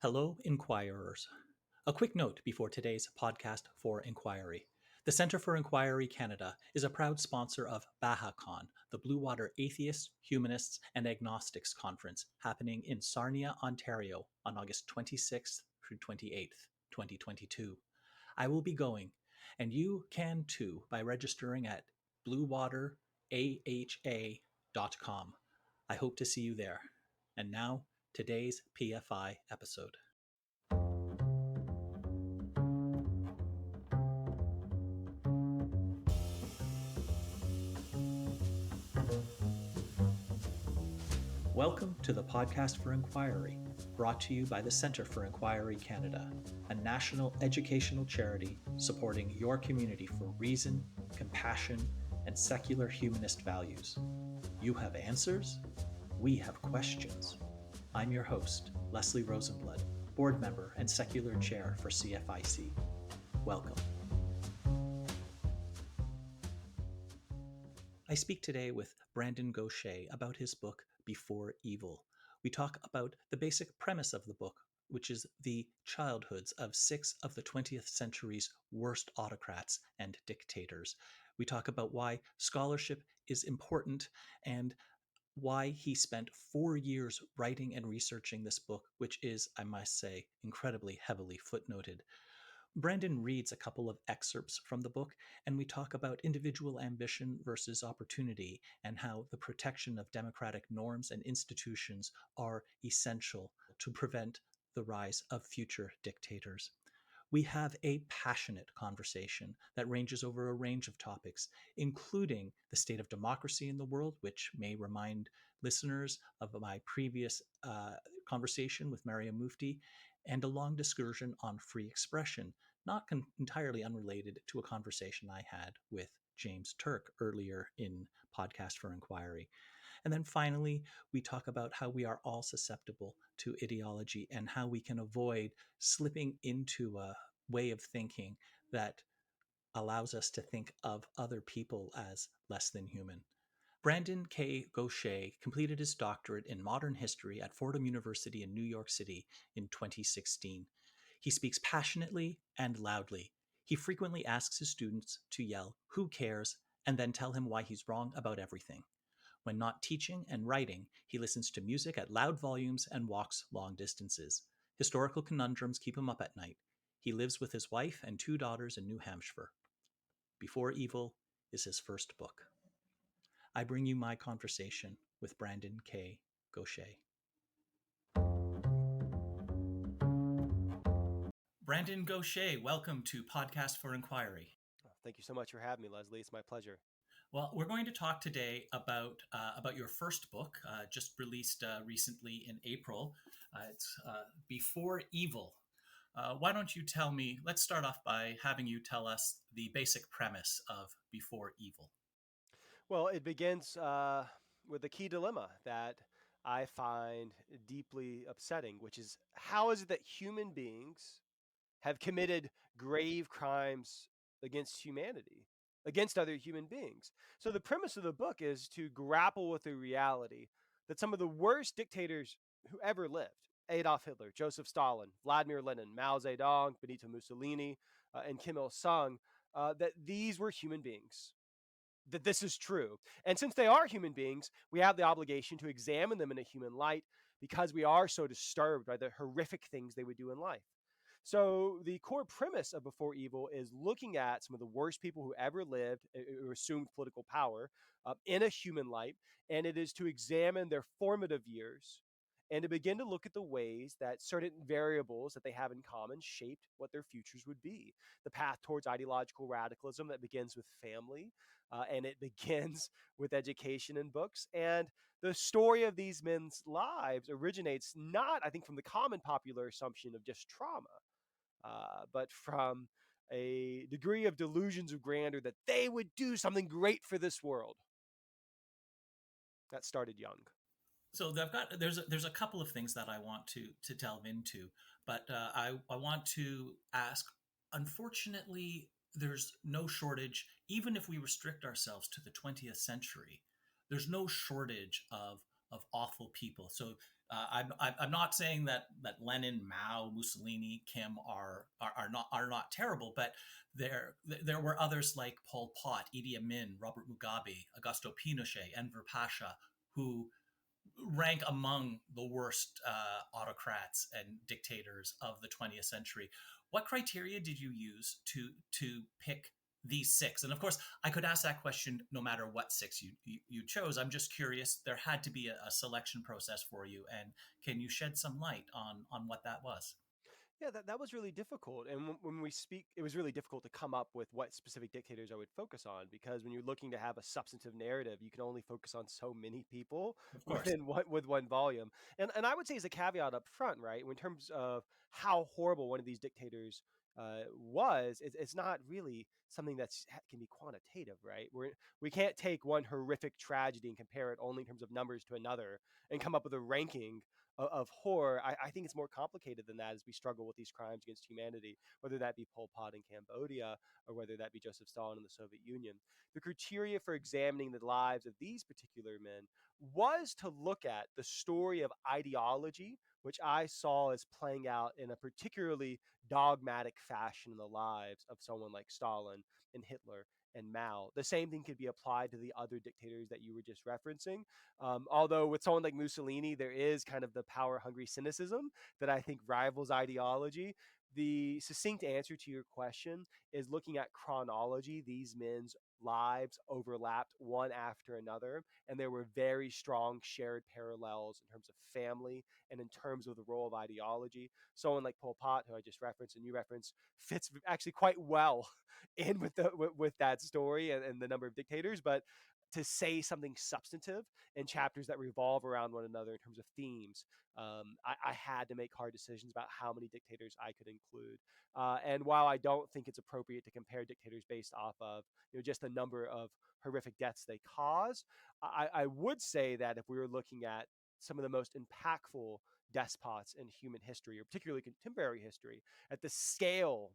Hello, inquirers. A quick note before today's podcast for Inquiry. The Centre for Inquiry Canada is a proud sponsor of BajaCon, the Blue Water Atheists, Humanists, and Agnostics Conference, happening in Sarnia, Ontario on August 26th through 28th, 2022. I will be going, and you can too by registering at bluewateraha.com. I hope to see you there. And now, today's PfI episode. Welcome to the Podcast for Inquiry, brought to you by the Centre for Inquiry Canada, a national educational charity supporting your community for reason, compassion, and secular humanist values. You have answers? We have questions. I'm your host, Leslie Rosenblood, board member and secular chair for CFIC. Welcome. I speak today with Brandon Gauthier about his book, Before Evil. We talk about the basic premise of the book, which is the childhoods of 6 of the 20th century's worst autocrats and dictators. We talk about why scholarship is important and why he spent 4 years writing and researching this book, which is, I must say, incredibly heavily footnoted. Brandon reads a couple of excerpts from the book, and we talk about individual ambition versus opportunity and how the protection of democratic norms and institutions are essential to prevent the rise of future dictators. We have a passionate conversation that ranges over a range of topics, including the state of democracy in the world, which may remind listeners of my previous conversation with Miriam Mufti, and a long discussion on free expression, not entirely unrelated to a conversation I had with James Turk earlier in Podcast for Inquiry. And then finally, we talk about how we are all susceptible to ideology and how we can avoid slipping into a way of thinking that allows us to think of other people as less than human. Brandon K. Gauthier completed his doctorate in modern history at Fordham University in New York City in 2016. He speaks passionately and loudly. He frequently asks his students to yell, "Who cares?" and then tell him why he's wrong about everything. When not teaching and writing, he listens to music at loud volumes and walks long distances. Historical conundrums keep him up at night. He lives with his wife and 2 daughters in New Hampshire. Before Evil is his first book. I bring you my conversation with Brandon K. Gauthier. Brandon Gauthier, welcome to Podcast for Inquiry. Thank you so much for having me, Leslie. It's my pleasure. Well, we're going to talk today about your first book, just released recently in April. It's Before Evil. Why don't you tell me, let's start off by having you tell us the basic premise of Before Evil. Well, it begins with a key dilemma that I find deeply upsetting, which is how is it that human beings have committed grave crimes against humanity, against other human beings? So the premise of the book is to grapple with the reality that some of the worst dictators who ever lived, Adolf Hitler, Joseph Stalin, Vladimir Lenin, Mao Zedong, Benito Mussolini, and Kim Il-sung, that these were human beings, that this is true. And since they are human beings, we have the obligation to examine them in a human light because we are so disturbed by the horrific things they would do in life. So the core premise of Before Evil is looking at some of the worst people who ever lived or assumed political power in a human light, and it is to examine their formative years and to begin to look at the ways that certain variables that they have in common shaped what their futures would be. The path towards ideological radicalism that begins with family, and it begins with education and books. And the story of these men's lives originates not, I think, from the common popular assumption of just trauma, but from a degree of delusions of grandeur that they would do something great for this world. That started young. So there's a couple of things that I want to delve into, but I want to ask. Unfortunately, there's no shortage, even if we restrict ourselves to the 20th century. There's no shortage of awful people. So I'm not saying that Lenin, Mao, Mussolini, Kim are not terrible, but there were others like Pol Pot, Idi Amin, Robert Mugabe, Augusto Pinochet, Enver Pasha, who rank among the worst autocrats and dictators of the 20th century. What criteria did you use to pick these six? And of course, I could ask that question no matter what six you chose. I'm just curious. There had to be a selection process for you, and can you shed some light on what that was? Yeah, that was really difficult. And when we speak, it was really difficult to come up with what specific dictators I would focus on because when you're looking to have a substantive narrative, you can only focus on so many people Of course. within one with one volume. And I would say as a caveat up front, right, in terms of how horrible one of these dictators was, it's not really something that's can be quantitative, right? We can't take one horrific tragedy and compare it only in terms of numbers to another and come up with a ranking of horror. I think it's more complicated than that as we struggle with these crimes against humanity, whether that be Pol Pot in Cambodia or whether that be Joseph Stalin in the Soviet Union. The criteria for examining the lives of these particular men was to look at the story of ideology, which I saw as playing out in a particularly dogmatic fashion in the lives of someone like Stalin and Hitler and Mao. The same thing could be applied to the other dictators that you were just referencing. Although with someone like Mussolini, there is kind of the power hungry cynicism that I think rivals ideology. The succinct answer to your question is looking at chronology. These men's lives overlapped one after another, and there were very strong shared parallels in terms of family and in terms of the role of ideology. Someone like Pol Pot, who I just referenced and you referenced, fits actually quite well in with that story and the number of dictators. But to say something substantive in chapters that revolve around one another in terms of themes. I had to make hard decisions about how many dictators I could include. And while I don't think it's appropriate to compare dictators based off of just the number of horrific deaths they cause, I would say that if we were looking at some of the most impactful despots in human history, or particularly contemporary history, at the scale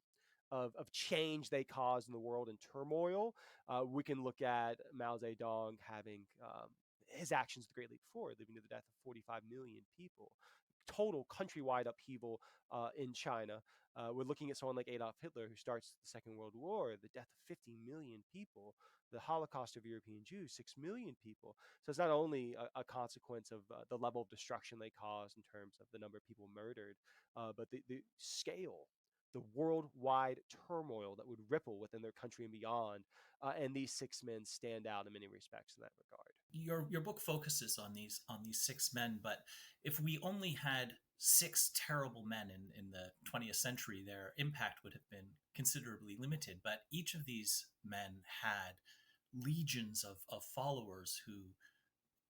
of change they caused in the world in turmoil, we can look at Mao Zedong having his actions the Great Leap Forward, leading to the death of 45 million people. Total countrywide upheaval in China. We're looking at someone like Adolf Hitler, who starts the Second World War, the death of 50 million people, the Holocaust of European Jews, 6 million people. So it's not only a consequence of the level of destruction they caused in terms of the number of people murdered, but the scale, the worldwide turmoil that would ripple within their country and beyond. And these six men stand out in many respects in that regard. Your book focuses on these six men, but if we only had six terrible men in the 20th century, their impact would have been considerably limited. But each of these men had legions of followers who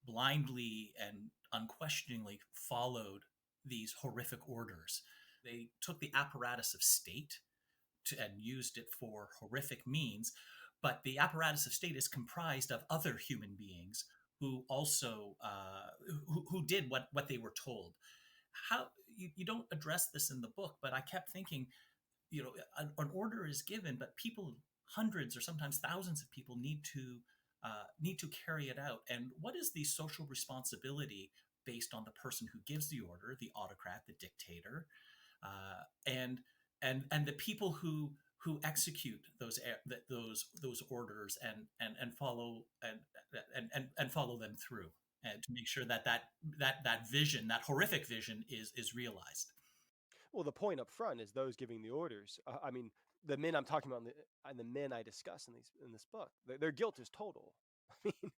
blindly and unquestioningly followed these horrific orders. They took the apparatus of state and used it for horrific means, but the apparatus of state is comprised of other human beings who also who did what they were told. How you don't address this in the book, but I kept thinking, an order is given, but people, hundreds or sometimes thousands of people, need to carry it out. And what is the social responsibility based on the person who gives the order, the autocrat, the dictator, and the people who execute those orders and follow and follow them through, and to make sure that vision, that horrific vision, is realized. Well, the point up front is those giving the orders. I mean, the men I'm talking about and the men I discuss in this book, their guilt is total. I mean,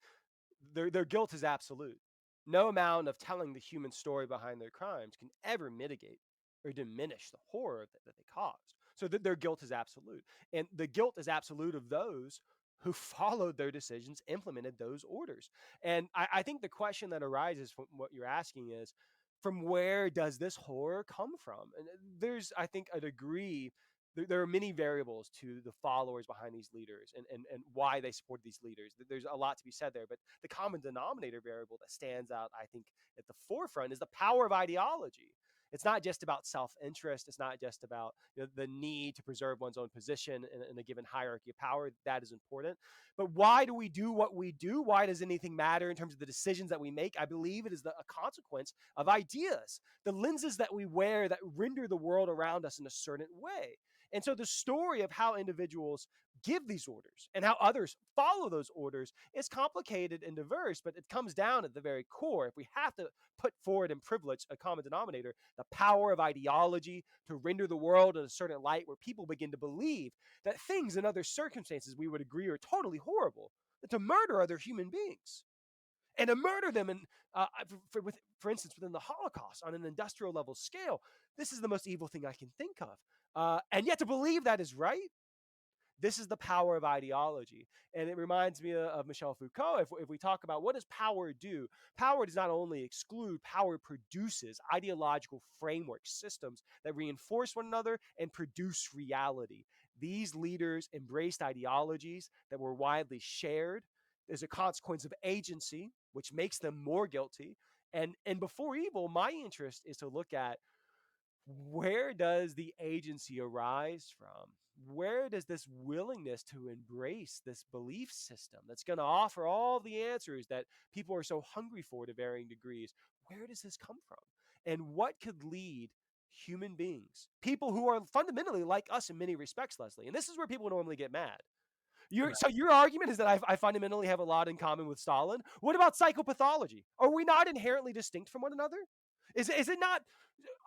their guilt is absolute. No amount of telling the human story behind their crimes can ever mitigate or diminish the horror that they caused. So their guilt is absolute. And the guilt is absolute of those who followed their decisions, implemented those orders. And I think the question that arises from what you're asking is, from where does this horror come from? And there's, I think, a degree, there are many variables to the followers behind these leaders and why they support these leaders. There's a lot to be said there, but the common denominator variable that stands out, I think, at the forefront is the power of ideology. It's not just about self-interest. It's not just about the need to preserve one's own position in a given hierarchy of power. That is important. But why do we do what we do? Why does anything matter in terms of the decisions that we make? I believe it is a consequence of ideas, the lenses that we wear that render the world around us in a certain way. And so the story of how individuals give these orders and how others follow those orders is complicated and diverse, but it comes down at the very core. If we have to put forward in privilege a common denominator, the power of ideology to render the world in a certain light where people begin to believe that things in other circumstances we would agree are totally horrible, to murder other human beings and to murder them, and for instance, within the Holocaust on an industrial level scale, this is the most evil thing I can think of. And yet to believe that is right, this is the power of ideology. And it reminds me of Michel Foucault. If we talk about what does power do, power does not only exclude, power produces ideological framework systems that reinforce one another and produce reality. These leaders embraced ideologies that were widely shared as a consequence of agency, which makes them more guilty. And before evil, my interest is to look at, where does the agency arise from? Where does this willingness to embrace this belief system that's going to offer all the answers that people are so hungry for to varying degrees, where does this come from? And what could lead human beings, people who are fundamentally like us in many respects, Leslie? And this is where people normally get mad. So Right. your argument is that I fundamentally have a lot in common with Stalin. What about psychopathology? Are we not inherently distinct from one another? Is it not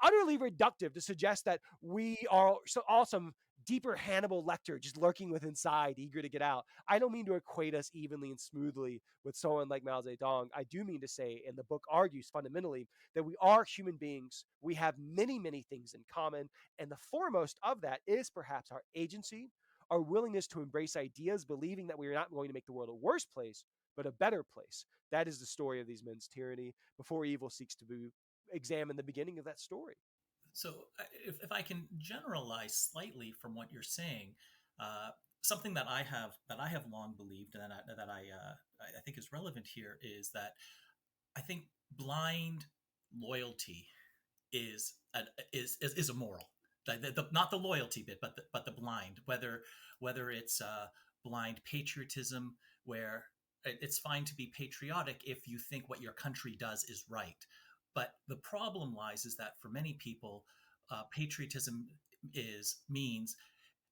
utterly reductive to suggest that we are all some deeper Hannibal Lecter just lurking with inside, eager to get out? I don't mean to equate us evenly and smoothly with someone like Mao Zedong. I do mean to say, and the book argues fundamentally, that we are human beings. We have many, many things in common. And the foremost of that is perhaps our agency, our willingness to embrace ideas, believing that we are not going to make the world a worse place, but a better place. That is the story of these men's tyranny before evil seeks to examine the beginning of that story. So, if I can generalize slightly from what you're saying, uh, something that I have long believed, and I think is relevant here, is that I think blind loyalty is is immoral. Not the loyalty bit, but the blind. Whether it's blind patriotism, where it's fine to be patriotic if you think what your country does is right. But the problem lies is that for many people, patriotism is means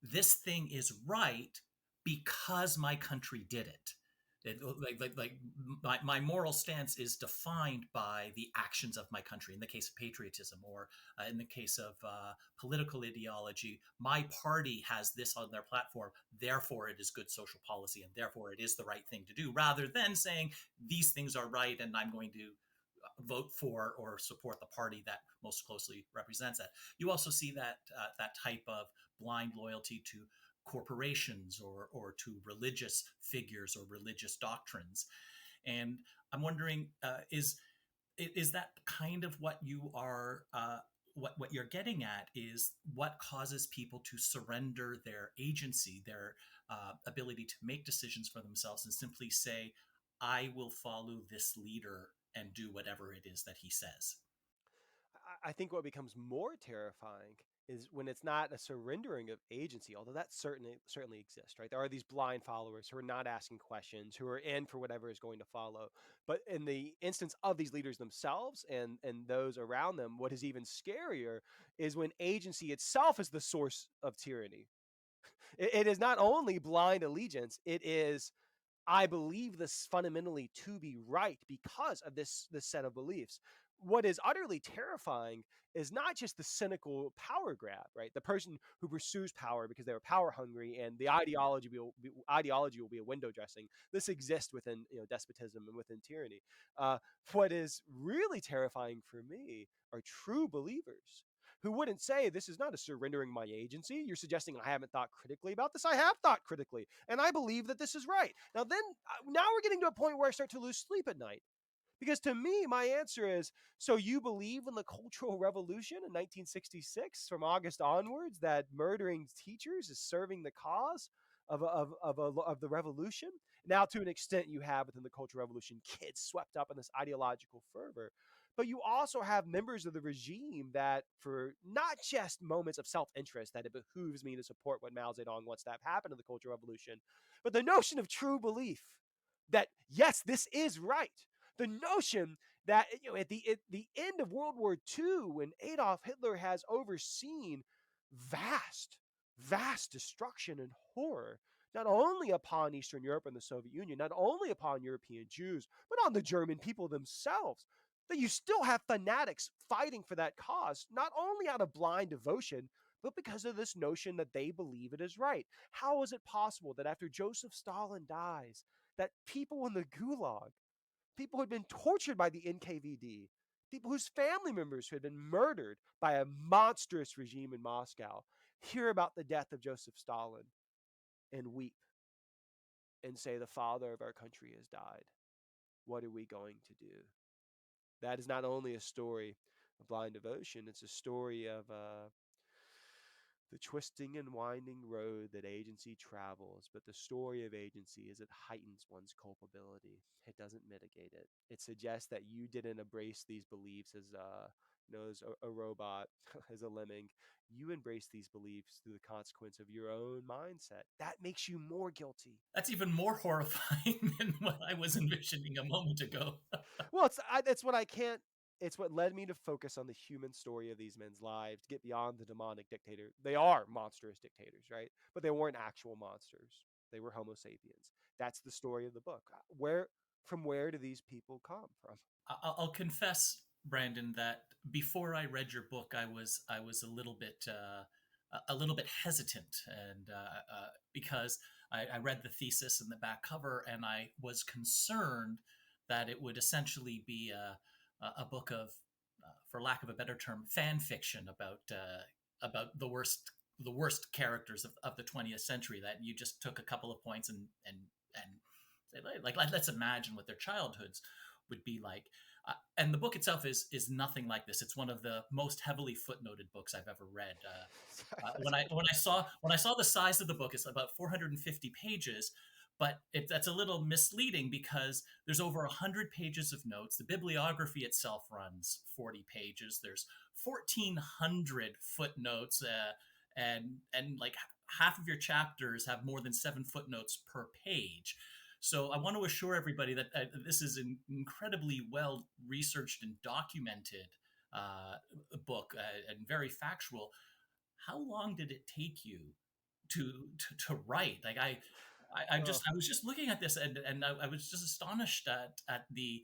this thing is right because my country did it. My moral stance is defined by the actions of my country in the case of patriotism, or in the case of political ideology, my party has this on their platform, therefore it is good social policy and therefore it is the right thing to do, rather than saying these things are right and I'm going to vote for or support the party that most closely represents that. You also see that type of blind loyalty to corporations or to religious figures or religious doctrines. And I'm wondering, is that kind of what you are? What you're getting at is what causes people to surrender their agency, their ability to make decisions for themselves, and simply say, "I will follow this leader and do whatever it is that he says." I think what becomes more terrifying is when it's not a surrendering of agency, although that certainly exists, right? There are these blind followers who are not asking questions, who are in for whatever is going to follow. But in the instance of these leaders themselves and those around them, what is even scarier is when agency itself is the source of tyranny. It is not only blind allegiance, it is, I believe this fundamentally to be right because of this set of beliefs. What is utterly terrifying is not just the cynical power grab, right? The person who pursues power because they were power hungry, and the ideology will be a window dressing. This exists within despotism and within tyranny. Uh, what is really terrifying for me are true believers who wouldn't say, this is not a surrendering my agency. You're suggesting I haven't thought critically about this. I have thought critically, and I believe that this is right. Now we're getting to a point where I start to lose sleep at night. Because to me, my answer is, so you believe in the Cultural Revolution in 1966 from August onwards, that murdering teachers is serving the cause of the revolution? Now, to an extent, you have within the Cultural Revolution kids swept up in this ideological fervor. But you also have members of the regime that, for not just moments of self interest, that it behooves me to support what Mao Zedong wants to have happen in the Cultural Revolution, but the notion of true belief that, yes, this is right. The notion that, at the end of World War II, when Adolf Hitler has overseen vast, vast destruction and horror, not only upon Eastern Europe and the Soviet Union, not only upon European Jews, but on the German people themselves, that you still have fanatics fighting for that cause, not only out of blind devotion, but because of this notion that they believe it is right. How is it possible that after Joseph Stalin dies, that people in the Gulag, people who had been tortured by the NKVD, people whose family members who had been murdered by a monstrous regime in Moscow, hear about the death of Joseph Stalin and weep and say, the father of our country has died. What are we going to do? That is not only a story of blind devotion, it's a story of the twisting and winding road that agency travels. But the story of agency is it heightens one's culpability. It doesn't mitigate it. It suggests that you didn't embrace these beliefs as as a robot, as a lemming. You embrace these beliefs through the consequence of your own mindset. That makes you more guilty. That's even more horrifying than what I was envisioning a moment ago. Well, it's what I can't. It's what led me to focus on the human story of these men's lives, to get beyond the demonic dictator. They are monstrous dictators, right? But they weren't actual monsters. They were Homo sapiens. That's the story of the book. Where do these people come from? I'll confess, Brandon, that before I read your book, I was a little bit hesitant, and because I read the thesis and the back cover, and I was concerned that it would essentially be a book of, for lack of a better term, fan fiction about the worst characters of the 20th century. That you just took a couple of points and like let's imagine what their childhoods would be like. And the book itself is nothing like this. It's one of the most heavily footnoted books I've ever read. When I saw the size of the book, it's about 450 pages, but that's a little misleading because there's over 100 pages of notes. The bibliography itself runs 40 pages. There's 1,400 footnotes, and like half of your chapters have more than 7 footnotes per page. So I want to assure everybody that this is an incredibly well researched and documented book, and very factual. How long did it take you to write? Like Oh, I was just looking at this, and I was just astonished at the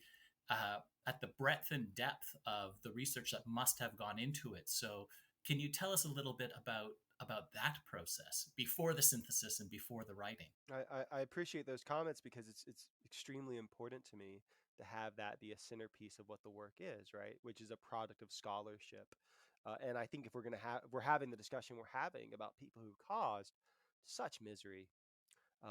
breadth and depth of the research that must have gone into it. So can you tell us a little bit about that process before the synthesis and before the writing? I appreciate those comments because it's extremely important to me to have that be a centerpiece of what the work is, right? Which is a product of scholarship. And I think if we're having the discussion we're having about people who caused such misery,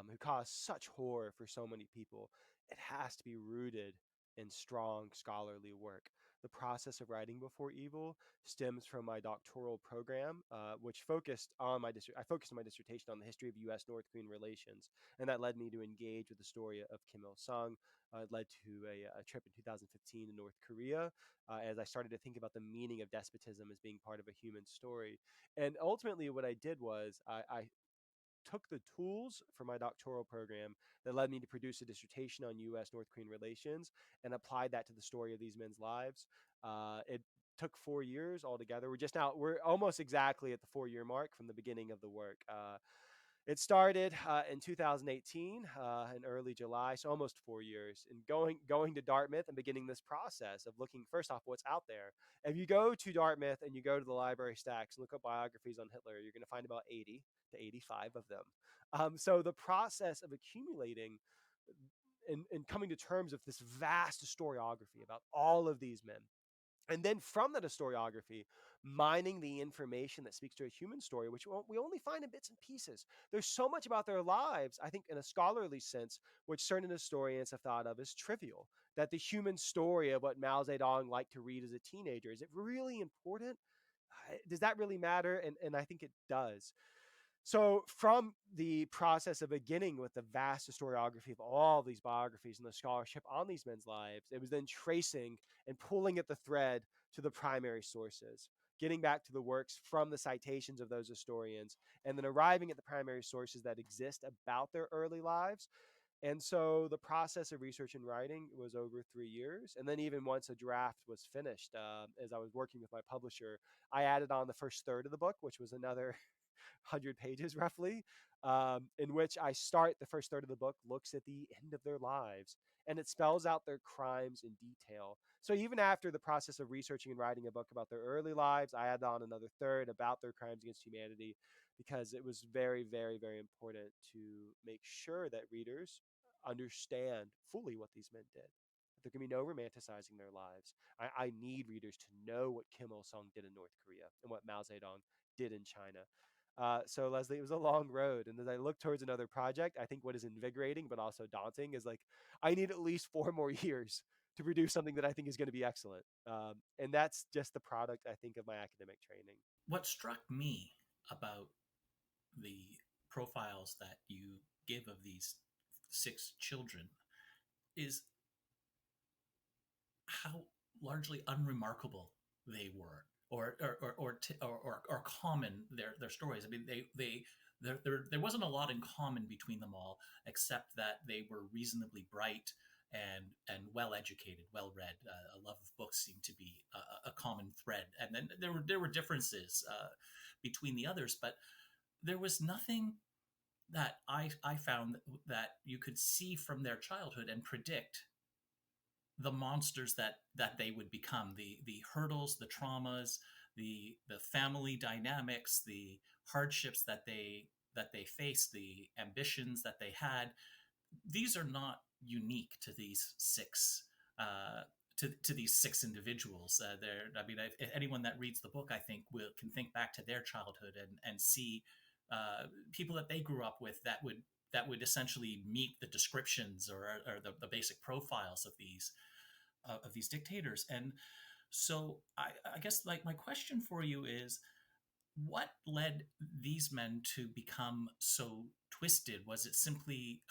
who caused such horror for so many people, it has to be rooted in strong scholarly work. The process of writing before evil stems from my doctoral program, which focused on I focused my dissertation on the history of U.S. North Korean relations, and that led me to engage with the story of Kim Il Sung. It led to a trip in 2015 to North Korea, as I started to think about the meaning of despotism as being part of a human story. And ultimately, what I did was I took the tools for my doctoral program that led me to produce a dissertation on U.S. North Korean relations and applied that to the story of these men's lives. It took 4 years altogether. We're almost exactly at the 4 year mark from the beginning of the work. It started in 2018, in early July, so almost 4 years. And going to Dartmouth and beginning this process of looking first off what's out there. If you go to Dartmouth and you go to the library stacks and look up biographies on Hitler, you're going to find about 80 to 85 of them. So the process of accumulating and coming to terms with this vast historiography about all of these men, and then from that historiography, mining the information that speaks to a human story, which we only find in bits and pieces. There's so much about their lives, I think, in a scholarly sense, which certain historians have thought of as trivial. That the human story of what Mao Zedong liked to read as a teenager, is it really important? Does that really matter? And I think it does. So, from the process of beginning with the vast historiography of all these biographies and the scholarship on these men's lives, it was then tracing and pulling at the thread to the primary sources, getting back to the works from the citations of those historians, and then arriving at the primary sources that exist about their early lives. And so the process of research and writing was over 3 years. And then, even once a draft was finished, as I was working with my publisher, I added on the first third of the book, which was another 100 pages roughly, in which I start the first third of the book looks at the end of their lives, and it spells out their crimes in detail. So even after the process of researching and writing a book about their early lives, I added on another third about their crimes against humanity, because it was very, very, very important to make sure that readers understand fully what these men did. There can be no romanticizing their lives. I need readers to know what Kim Il sung did in North Korea and what Mao Zedong did in China. So, Leslie, it was a long road, and as I look towards another project, I think what is invigorating but also daunting is like I need at least 4 more years to produce something that I think is going to be excellent. And that's just the product, I think, of my academic training. What struck me about the profiles that you give of these six children is how largely unremarkable they were, or common their stories. I mean, there wasn't a lot in common between them all, except that they were reasonably bright and well educated, well read. A love of books seemed to be a common thread, and then there were differences between the others, but there was nothing that I found that you could see from their childhood and predict the monsters that they would become, the hurdles, the traumas, the family dynamics, the hardships that they faced, the ambitions that they had. These are not unique to these six to these six individuals. I mean, anyone that reads the book, I think, can think back to their childhood and see people that they grew up with that would essentially meet the descriptions or the basic profiles of these dictators. And so I guess, like, my question for you is, what led these men to become so twisted? Was it simply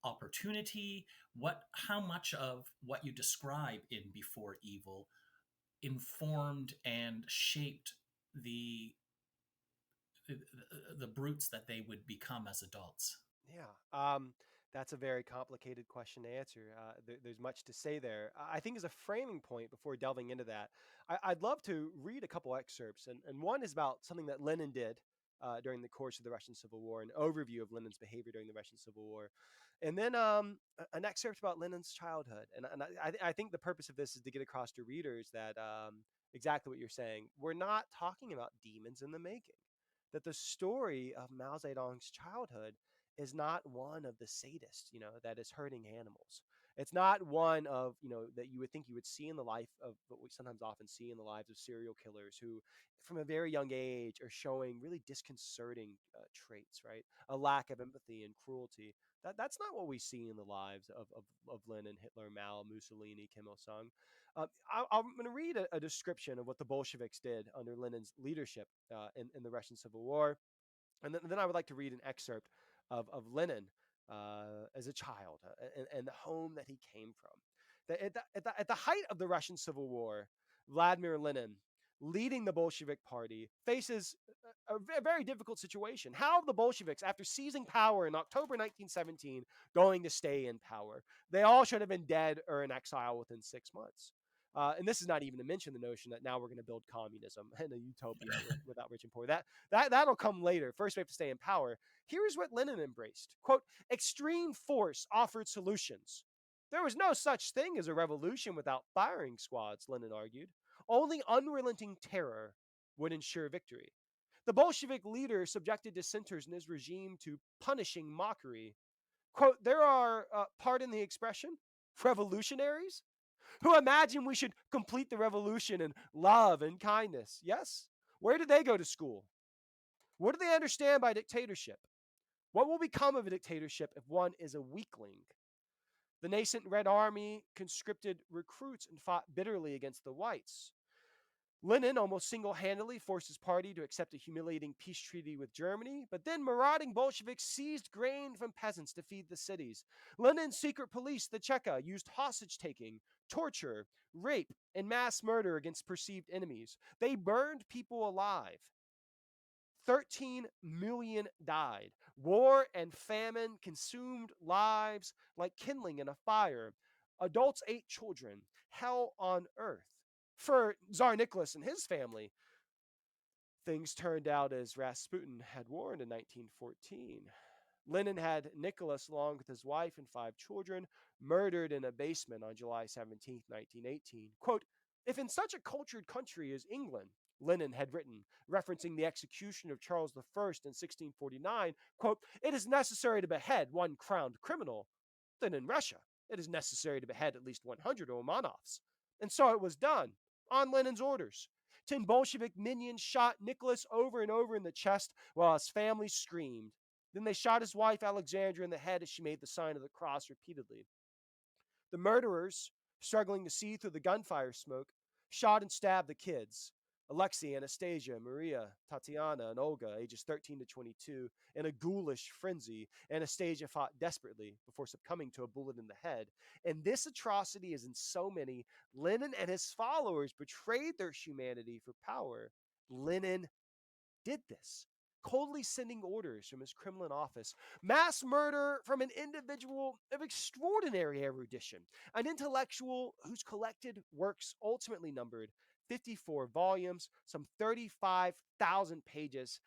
opportunity? How much of what you describe in Before Evil informed and shaped the the brutes that they would become as adults? Yeah, that's a very complicated question to answer. There's much to say there. I think as a framing point before delving into that, I'd love to read a couple excerpts, and one is about something that Lenin did during the course of the Russian Civil War, an overview of Lenin's behavior during the Russian Civil War, and then an excerpt about Lenin's childhood. And I think the purpose of this is to get across to readers that exactly what you're saying. We're not talking about demons in the making. That the story of Mao Zedong's childhood is not one of the sadists, that is hurting animals. It's not one of, that you would think you would see in the life of what we sometimes often see in the lives of serial killers who, from a very young age, are showing really disconcerting traits, right? A lack of empathy and cruelty. That's not what we see in the lives of Lenin, Hitler, Mao, Mussolini, Kim Il sung. I'm going to read a description of what the Bolsheviks did under Lenin's leadership in the Russian Civil War, and then I would like to read an excerpt of Lenin as a child and the home that he came from. At the height of the Russian Civil War, Vladimir Lenin, leading the Bolshevik Party, faces a very difficult situation. How are the Bolsheviks, after seizing power in October 1917, going to stay in power? They all should have been dead or in exile within 6 months. And this is not even to mention the notion that now we're going to build communism and a utopia without rich and poor. That'll come later. First, we have to stay in power. Here is what Lenin embraced: "Quote, extreme force offered solutions. There was no such thing as a revolution without firing squads," Lenin argued. "Only unrelenting terror would ensure victory. The Bolshevik leader subjected dissenters in his regime to punishing mockery. Quote, there are, pardon the expression, revolutionaries who imagine we should complete the revolution in love and kindness. Yes? Where did they go to school? What do they understand by dictatorship? What will become of a dictatorship if one is a weakling? The nascent Red Army conscripted recruits and fought bitterly against the whites. Lenin almost single-handedly forced his party to accept a humiliating peace treaty with Germany, but then marauding Bolsheviks seized grain from peasants to feed the cities. Lenin's secret police, the Cheka, used hostage-taking, torture, rape, and mass murder against perceived enemies. They burned people alive. 13 million died. War and famine consumed lives like kindling in a fire. Adults ate children. Hell on earth. For Tsar Nicholas and his family, things turned out as Rasputin had warned in 1914. Lenin had Nicholas, along with his wife and 5 children, murdered in a basement on July 17, 1918. Quote, if in such a cultured country as England, Lenin had written, referencing the execution of Charles I in 1649, quote, it is necessary to behead one crowned criminal, then in Russia, it is necessary to behead at least 100 Romanovs. And so it was done, on Lenin's orders. 10 Bolshevik minions shot Nicholas over and over in the chest while his family screamed. Then they shot his wife Alexandra in the head as she made the sign of the cross repeatedly. The murderers, struggling to see through the gunfire smoke, shot and stabbed the kids. Alexei, Anastasia, Maria, Tatiana, and Olga, ages 13 to 22, in a ghoulish frenzy. Anastasia fought desperately before succumbing to a bullet in the head. And this atrocity is in so many. Lenin and his followers betrayed their humanity for power. Lenin did this, coldly sending orders from his Kremlin office. Mass murder from an individual of extraordinary erudition, an intellectual whose collected works ultimately numbered 54 volumes, some 35,000 pages.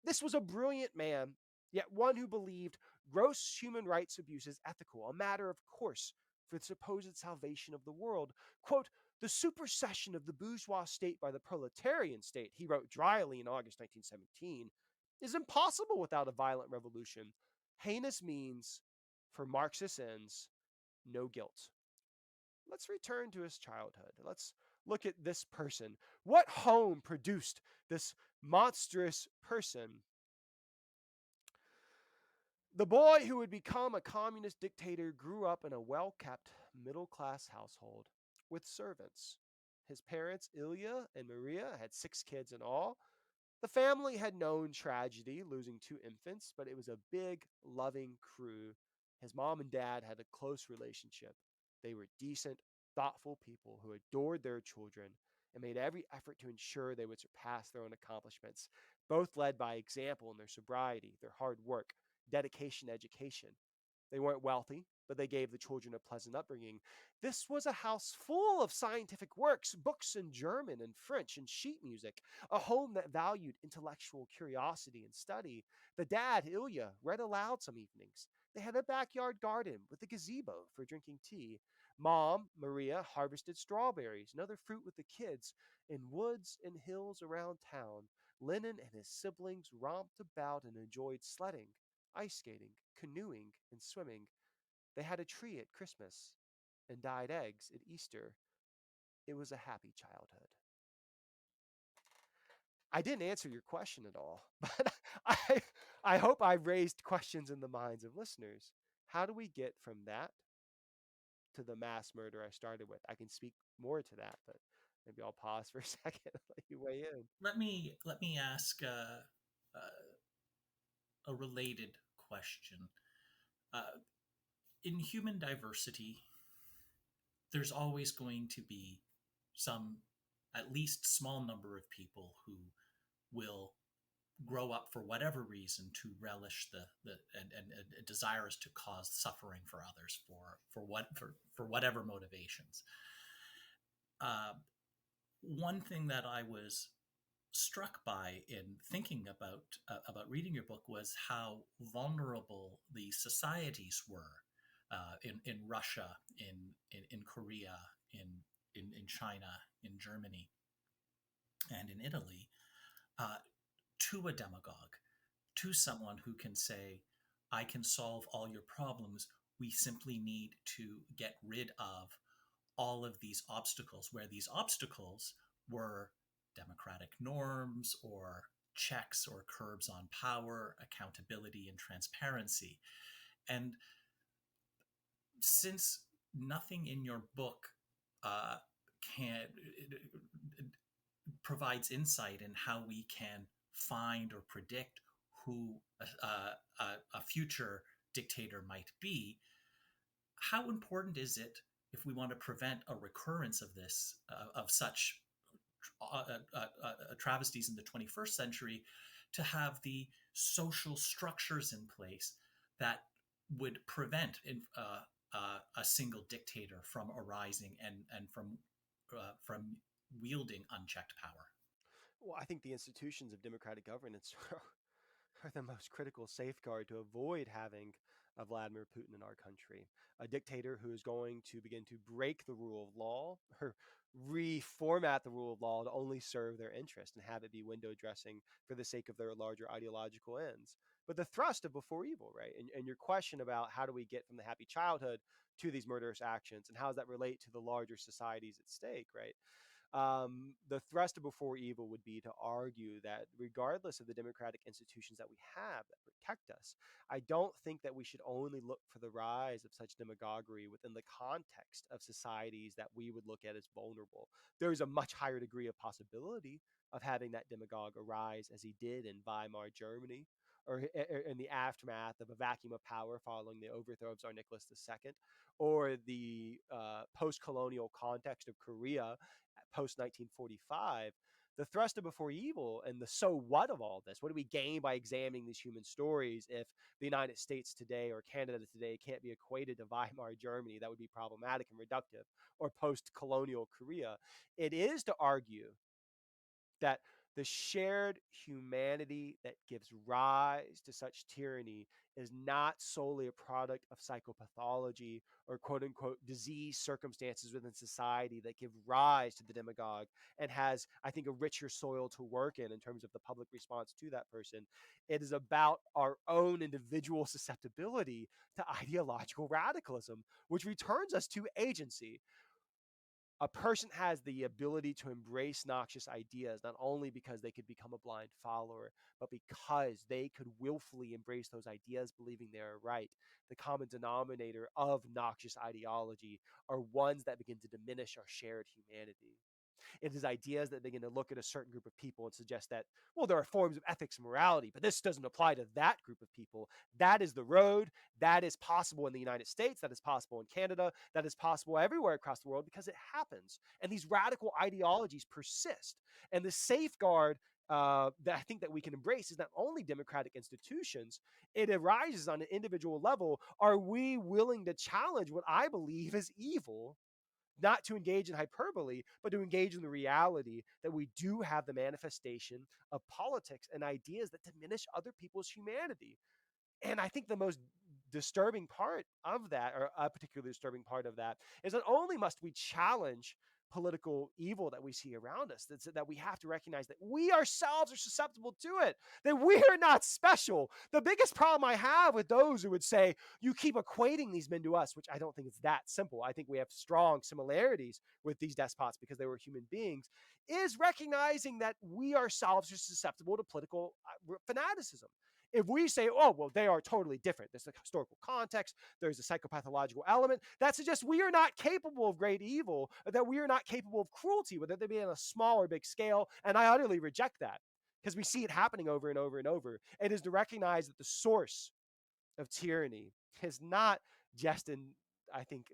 This was a brilliant man, yet one who believed gross human rights abuses ethical, a matter of course for the supposed salvation of the world. Quote, the supersession of the bourgeois state by the proletarian state, he wrote dryly in August 1917, is impossible without a violent revolution. Heinous means, for Marxist ends, no guilt. Let's return to his childhood. Let's look at this person. What home produced this monstrous person? The boy who would become a communist dictator grew up in a well kept middle class household with servants. His parents, Ilya and Maria, had 6 kids in all. The family had known tragedy, losing 2 infants, but it was a big, loving crew. His mom and dad had a close relationship. They were decent, thoughtful people who adored their children and made every effort to ensure they would surpass their own accomplishments, both led by example in their sobriety, their hard work, dedication to education. They weren't wealthy, but they gave the children a pleasant upbringing. This was a house full of scientific works, books in German and French, and sheet music, a home that valued intellectual curiosity and study. The dad, Ilya, read aloud some evenings. They had a backyard garden with a gazebo for drinking tea. Mom, Maria, harvested strawberries and other fruit with the kids. In woods and hills around town, Lenin and his siblings romped about and enjoyed sledding, ice skating, canoeing, and swimming. They had a tree at Christmas and dyed eggs at Easter. It was a happy childhood. I didn't answer your question at all, but I, I hope I raised questions in the minds of listeners. How do we get from that to the mass murder I started with? I can speak more to that, but maybe I'll pause for a second and let you weigh in. Let me ask a related question. Uh, in human diversity, there's always going to be some, at least small number of people who will grow up for whatever reason to relish and desirous to cause suffering for others for whatever motivations. Uh, One thing that I was struck by in thinking about reading your book was how vulnerable the societies were in Russia, in Korea, in China, in Germany, and in Italy, uh, to a demagogue, to someone who can say, I can solve all your problems. We simply need to get rid of all of these obstacles, where these obstacles were democratic norms or checks or curbs on power, accountability, and transparency. And since nothing in your book uh, can provides insight in how we can find or predict who a future dictator might be. How important is it, if we want to prevent a recurrence of this, of such travesties in the 21st century, to have the social structures in place that would prevent a single dictator from arising and from wielding unchecked power? Well, I think the institutions of democratic governance are the most critical safeguard to avoid having a Vladimir Putin in our country, a dictator who is going to begin to break the rule of law or reformat the rule of law to only serve their interest and have it be window dressing for the sake of their larger ideological ends. But the thrust of before evil, right? And your question about how do we get from the happy childhood to these murderous actions and how does that relate to the larger societies at stake, right? The thrust of before evil would be to argue that regardless of the democratic institutions that we have that protect us, I don't think that we should only look for the rise of such demagoguery within the context of societies that we would look at as vulnerable. There's a much higher degree of possibility of having that demagogue arise as he did in Weimar Germany, or in the aftermath of a vacuum of power following the overthrow of Tsar Nicholas II, or the post colonial context of Korea post 1945. The thrust of before evil and the so what of all this, what do we gain by examining these human stories if the United States today or Canada today can't be equated to Weimar Germany? That would be problematic and reductive, or post colonial Korea. It is to argue that the shared humanity that gives rise to such tyranny is not solely a product of psychopathology or quote unquote disease circumstances within society that give rise to the demagogue, and has, I think, a richer soil to work in terms of the public response to that person. It is about our own individual susceptibility to ideological radicalism, which returns us to agency. A person has the ability to embrace noxious ideas not only because they could become a blind follower, but because they could willfully embrace those ideas, believing they are right. The common denominator of noxious ideology are ones that begin to diminish our shared humanity. It is ideas that begin to look at a certain group of people and suggest that, well, there are forms of ethics and morality, but this doesn't apply to that group of people. That is the road. That is possible in the United States. That is possible in Canada. That is possible everywhere across the world because it happens. And these radical ideologies persist. And the safeguard that I think that we can embrace is not only democratic institutions, it arises on an individual level. Are we willing to challenge what I believe is evil, not to engage in hyperbole, but to engage in the reality that we do have the manifestation of politics and ideas that diminish other people's humanity? And I think the most disturbing part of that, or a particularly disturbing part of that, is not only must we challenge political evil that we see around us, that we have to recognize that we ourselves are susceptible to it, that we are not special. The biggest problem I have with those who would say, you keep equating these men to us, which I don't think it's that simple. I think we have strong similarities with these despots because they were human beings, is recognizing that we ourselves are susceptible to political fanaticism. If we say, oh, well, they are totally different, there's a historical context, there's a psychopathological element, that suggests we are not capable of great evil, that we are not capable of cruelty, whether they be on a small or big scale. And I utterly reject that because we see it happening over and over and over. It is to recognize that the source of tyranny is not just in, I think,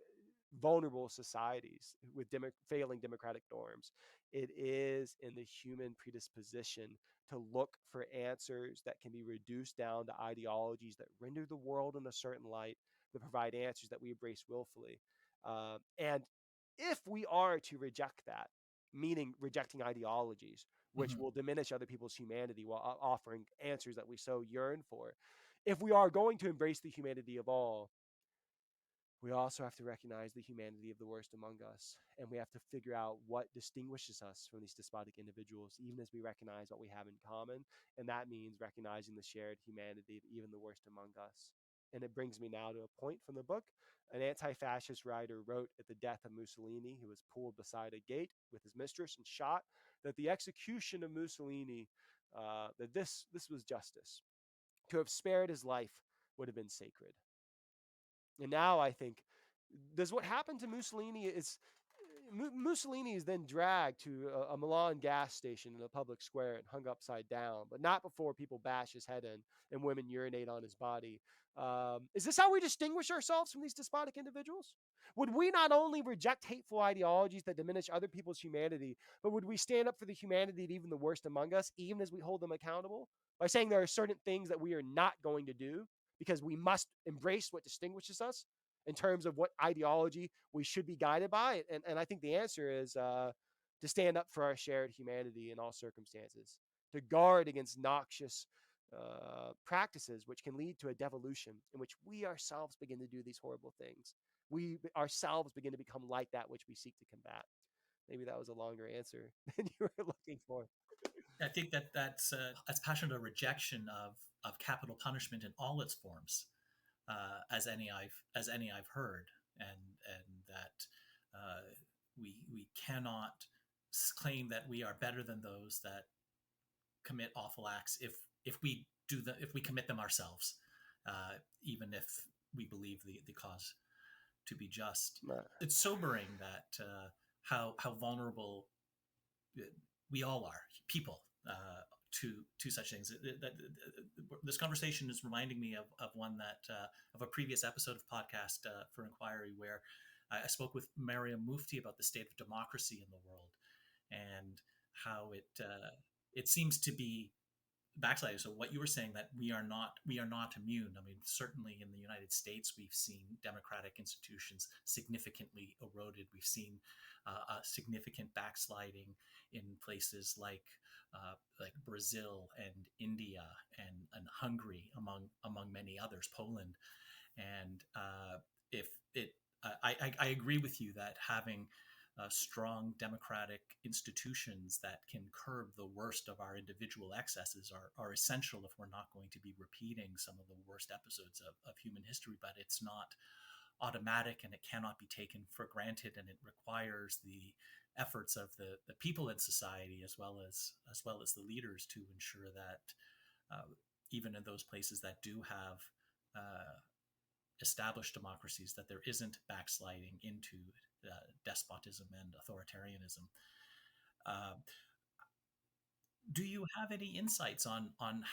vulnerable societies with failing democratic norms. It is in the human predisposition to look for answers that can be reduced down to ideologies that render the world in a certain light, that provide answers that we embrace willfully. And if we are to reject that, meaning rejecting ideologies, which Mm-hmm. will diminish other people's humanity while offering answers that we so yearn for, if we are going to embrace the humanity of all, we also have to recognize the humanity of the worst among us. And we have to figure out what distinguishes us from these despotic individuals, even as we recognize what we have in common. And that means recognizing the shared humanity of even the worst among us. And it brings me now to a point from the book. An anti fascist writer wrote at the death of Mussolini, who was pulled beside a gate with his mistress and shot, that the execution of Mussolini, that this was justice. To have spared his life would have been sacred. And now I think, does what happened to Mussolini is Mussolini is then dragged to a Milan gas station in a public square and hung upside down, but not before people bash his head in and women urinate on his body. Is this how we distinguish ourselves from these despotic individuals? Would we not only reject hateful ideologies that diminish other people's humanity, but would we stand up for the humanity of even the worst among us, even as we hold them accountable? By saying there are certain things that we are not going to do because we must embrace what distinguishes us in terms of what ideology we should be guided by? And I think the answer is to stand up for our shared humanity in all circumstances, to guard against noxious practices which can lead to a devolution in which we ourselves begin to do these horrible things. We ourselves begin to become like that which we seek to combat. Maybe that was a longer answer than you were looking for. I think that that's passionate rejection of capital punishment in all its forms, as any I've heard, and that we cannot claim that we are better than those that commit awful acts if we commit them ourselves, even if we believe the cause to be just. It's sobering that how vulnerable we all are, people, to such things. This conversation is reminding me of one that of a previous episode of podcast for Inquiry, where I spoke with Miriam Mufti about the state of democracy in the world and how it seems to be backsliding. So what you were saying, that we are not immune. I mean, certainly in the United States, we've seen democratic institutions significantly eroded. We've seen a significant backsliding in places like Brazil and India and Hungary, among many others, Poland. And if it, I agree with you that having strong democratic institutions that can curb the worst of our individual excesses are essential if we're not going to be repeating some of the worst episodes of human history. But it's not automatic, and it cannot be taken for granted, and it requires the efforts of the people in society, as well as the leaders, to ensure that even in those places that do have established democracies, that there isn't backsliding into despotism and authoritarianism. Uh, do you have any insights on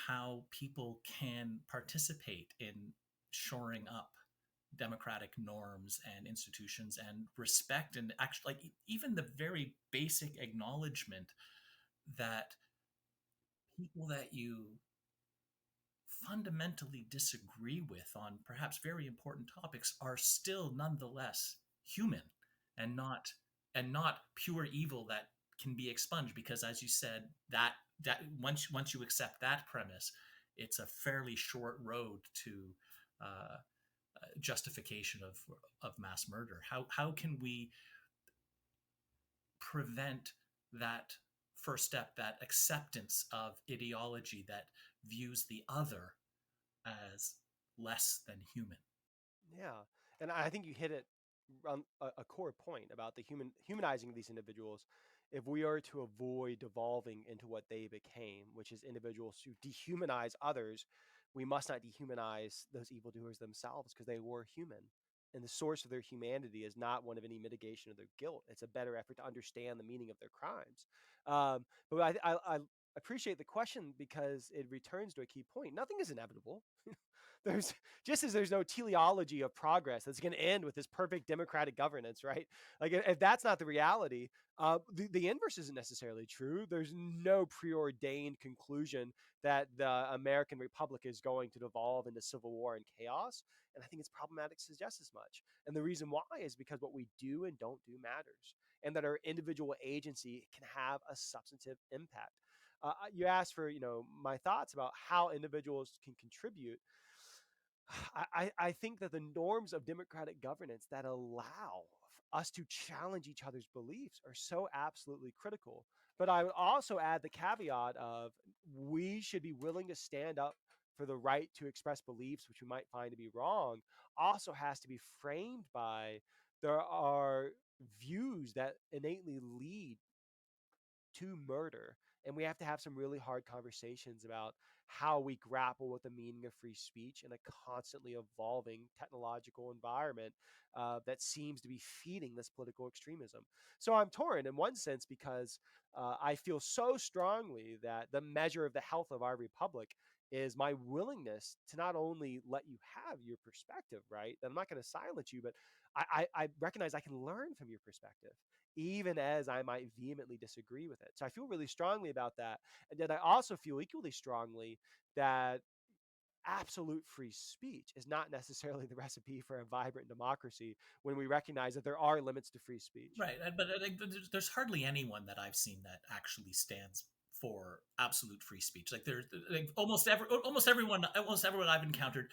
how people can participate in shoring up democratic norms and institutions and respect, and actually, like, even the very basic acknowledgement that people that you fundamentally disagree with on perhaps very important topics are still nonetheless human, and not pure evil that can be expunged? Because, as you said, that once you accept that premise, it's a fairly short road to uh, justification of mass murder. How can we prevent that first step, that acceptance of ideology that views the other as less than human? Yeah, and I think you hit it on a core point about the humanizing of these individuals. If we are to avoid devolving into what they became, which is individuals who dehumanize others, we must not dehumanize those evildoers themselves, because they were human. And the source of their humanity is not one of any mitigation of their guilt. It's a better effort to understand the meaning of their crimes. But I appreciate the question because it returns to a key point. Nothing is inevitable. There's just as there's no teleology of progress that's going to end with this perfect democratic governance, right? Like if that's not the reality, the inverse isn't necessarily true. There's no preordained conclusion that the American Republic is going to devolve into civil war and chaos. And I think it's problematic to suggest as much. And the reason why is because what we do and don't do matters, and that our individual agency can have a substantive impact. You asked for my thoughts about how individuals can contribute. I think that the norms of democratic governance that allow us to challenge each other's beliefs are so absolutely critical. But I would also add the caveat of we should be willing to stand up for the right to express beliefs which we might find to be wrong. Also has to be framed by there are views that innately lead to murder, And we have to have some really hard conversations about how we grapple with the meaning of free speech in a constantly evolving technological environment that seems to be feeding this political extremism. So I'm torn in one sense because I feel so strongly that the measure of the health of our republic is my willingness to not only let you have your perspective, right? That I'm not going to silence you, but I recognize I can learn from your perspective, even as I might vehemently disagree with it. So I feel really strongly about that. And yet I also feel equally strongly that absolute free speech is not necessarily the recipe for a vibrant democracy when we recognize that there are limits to free speech. Right, but there's hardly anyone that I've seen that actually stands for absolute free speech. Like there's like almost everyone I've encountered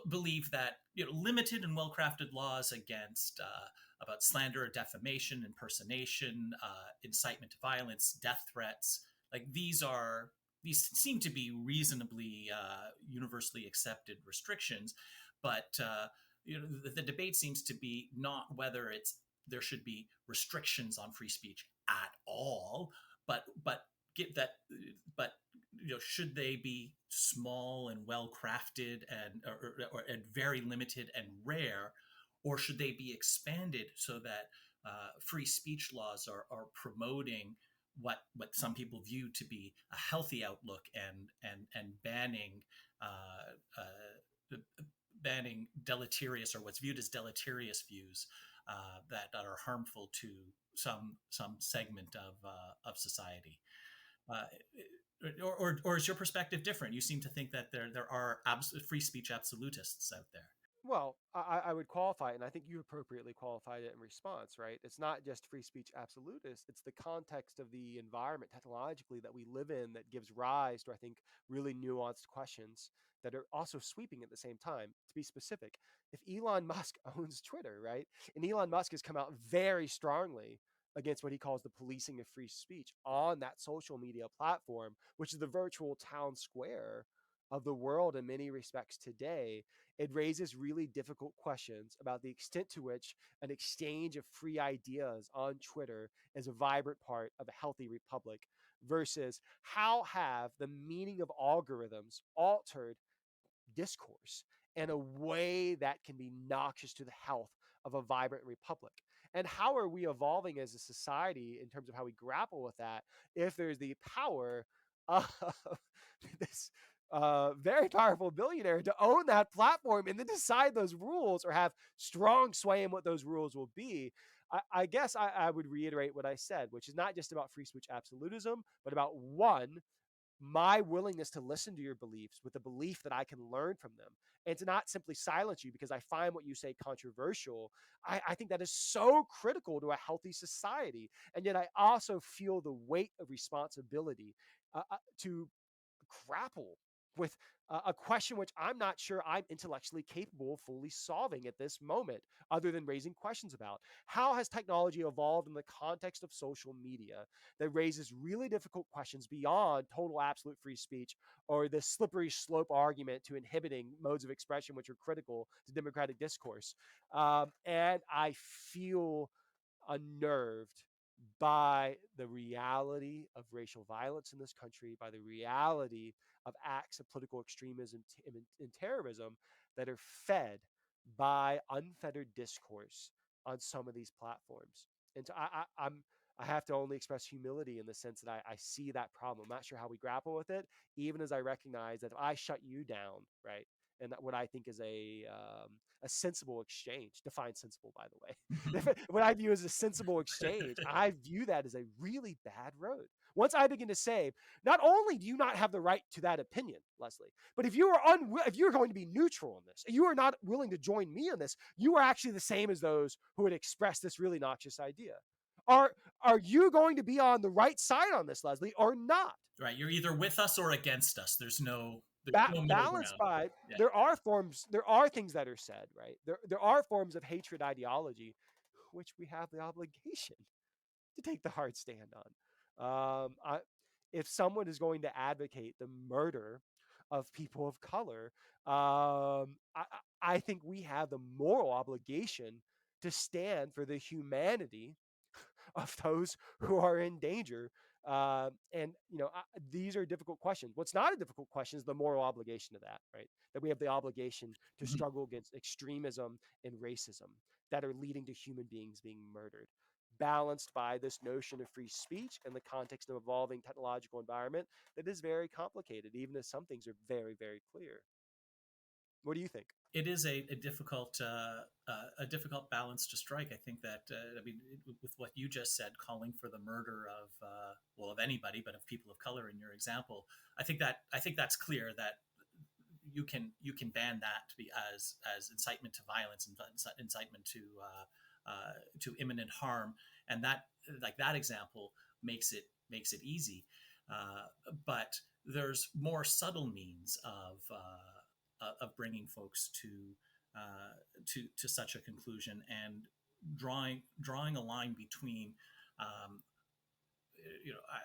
believe that limited and well-crafted laws against about slander, defamation, impersonation, incitement to violence, death threats, like these seem to be reasonably universally accepted restrictions, but the debate seems to be not whether there should be restrictions on free speech at all, but get that, but should they be small and well crafted and very limited and rare, or should they be expanded so that free speech laws are promoting what some people view to be a healthy outlook and banning deleterious or what's viewed as deleterious views that are harmful to some segment of society. Uh, or is your perspective different? You seem to think that there are free speech absolutists out there. Well, I would qualify it, and I think you appropriately qualified it in response, right? It's not just free speech absolutist, it's the context of the environment technologically that we live in that gives rise to, I think, really nuanced questions that are also sweeping at the same time. To be specific, if Elon Musk owns Twitter, right? And Elon Musk has come out very strongly against what he calls the policing of free speech on that social media platform, which is the virtual town square of the world in many respects today. It raises really difficult questions about the extent to which an exchange of free ideas on Twitter is a vibrant part of a healthy republic versus how have the meaning of algorithms altered discourse in a way that can be noxious to the health of a vibrant republic. And how are we evolving as a society in terms of how we grapple with that if there's the power of this very powerful billionaire to own that platform and then decide those rules or have strong sway in what those rules will be? I guess I would reiterate what I said, which is not just about free speech absolutism, but about one, my willingness to listen to your beliefs with the belief that I can learn from them and to not simply silence you because I find what you say controversial. I think that is so critical to a healthy society. And yet I also feel the weight of responsibility to grapple with a question which I'm not sure I'm intellectually capable of fully solving at this moment, other than raising questions about how has technology evolved in the context of social media that raises really difficult questions beyond total absolute free speech or the slippery slope argument to inhibiting modes of expression which are critical to democratic discourse. And I feel unnerved by the reality of racial violence in this country, by the reality of acts of political extremism and terrorism that are fed by unfettered discourse on some of these platforms. And so I have to only express humility in the sense that I see that problem. I'm not sure how we grapple with it, even as I recognize that if I shut you down, right, and that what I think is a sensible exchange. Define sensible, by the way. What I view as a sensible exchange, I view that as a really bad road. Once I begin to say, not only do you not have the right to that opinion, Leslie, but if you are if you're going to be neutral in this, you are not willing to join me in this, you are actually the same as those who would express this really noxious idea. Are are you going to be on the right side on this, Leslie, or not? Right, you're either with us or against us. There's no middle Balanced ground. by Yeah. there are things that are said, right? There are forms of hatred ideology which we have the obligation to take the hard stand on. If someone is going to advocate the murder of people of color, I think we have the moral obligation to stand for the humanity of those who are in danger And these are difficult questions. What's not a difficult question is the moral obligation of that, right? That we have the obligation to Mhm. struggle against extremism and racism that are leading to human beings being murdered, balanced by this notion of free speech in the context of evolving technological environment that is very complicated, even as some things are very, very clear. What do you think? It is a difficult balance to strike. I think that with what you just said, calling for the murder of of anybody, but of people of color in your example, I think that's clear that you can ban that to be as incitement to violence and incitement to imminent harm, and that like that example makes it easy. But there's more subtle means of bringing folks to such a conclusion, and drawing a line between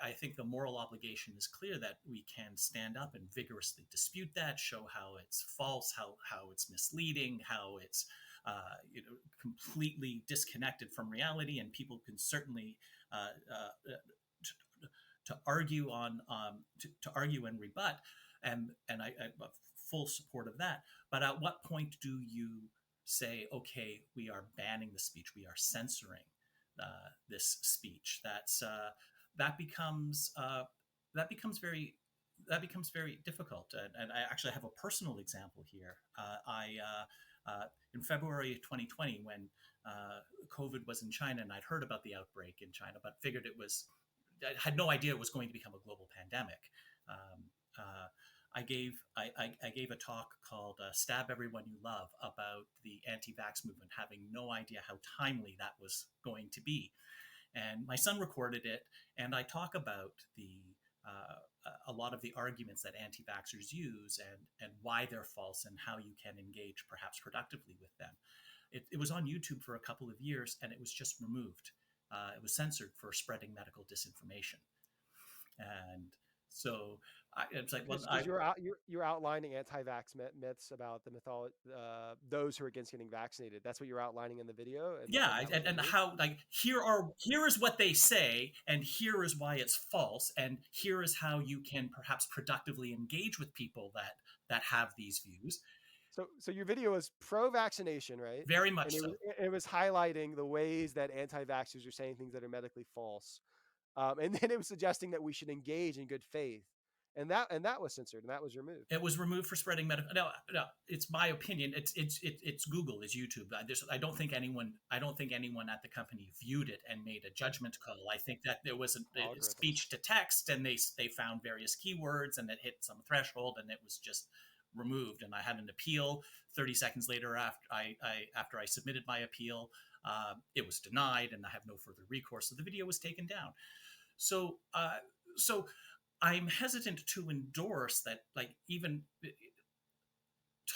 I think the moral obligation is clear that we can stand up and vigorously dispute that, show how it's false, how it's misleading, how it's completely disconnected from reality, and people can certainly to argue to argue and rebut, and I full support of that. But at what point do you say, okay, we are banning the speech, we are censoring this speech? That becomes that becomes very difficult. And I actually have a personal example here. I In February of 2020, when COVID was in China, and I'd heard about the outbreak in China, but figured I had no idea it was going to become a global pandemic. Um, I gave a talk called "Stab Everyone You Love" about the anti-vax movement, having no idea how timely that was going to be. And my son recorded it, and I talk about a lot of the arguments that anti-vaxxers use, and why they're false, and how you can engage perhaps productively with them. It was on YouTube for a couple of years, and it was just removed. It was censored for spreading medical disinformation. And so it's like, well, Because you're outlining anti-vax myths about those who are against getting vaccinated. That's what you're outlining in the video, and yeah, that was and removed. how, like, here is what they say, and here is why it's false, and here is how you can perhaps productively engage with people that have these views. So your video is pro-vaccination, right? Very And much it so. was it was highlighting the ways that anti-vaxxers are saying things that are medically false, and then it was suggesting that we should engage in good faith, and that was censored and that was removed. It was removed for spreading medical. No, no, it's my opinion. It's Google, it's YouTube. I don't think anyone at the company viewed it and made a judgment call. I think that there was a Algorithms. speech to text, and they found various keywords, and it hit some threshold, and it was just removed. And I had an appeal. 30 seconds later, after I submitted my appeal, it was denied, and I have no further recourse. So the video was taken down. So so I'm hesitant to endorse that, like, even